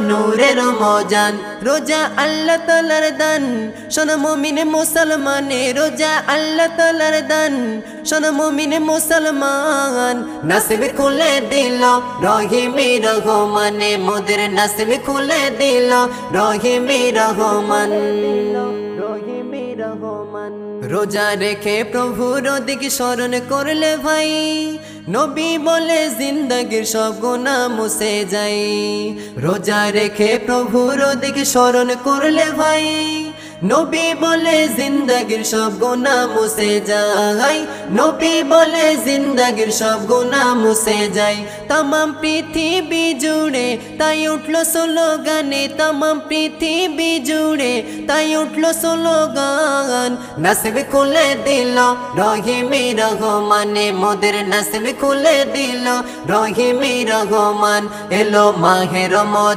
নূরের মজান রোজা আল্লাহ তাআলার দান শোন মুমিন মুসলমানে রোজা আল্লাহ তাআলার দান শোন মুমিন মুসলমান নসিব খুলে দিল রহিমি রহমানে মোদের নসিব খুলে দিল রহিমি রহমান রোজা রেখে প্রভুর দিকে স্মরণ করলে ভাই নবী বলে জিন্দগির সব গুনাহ মুছে যায় রোজা রেখে প্রভুর দিকে স্মরণ করলে ভাই নবী বলে জিন্দগির সব গুনাহ মুছে যায় নবী বলে জিন্দগির সব গুনাহ মুছে যায় तमाम পৃথিবী জুড়ে তাই উঠলো স্লোগানে तमाम পৃথিবী জুড়ে তাই উঠলো স্লোগান নসিব খুলে দিল রহিমি রহমানে মোদের নসিব খুলে দিল রহিমি রহমান এলো মাহে রমজান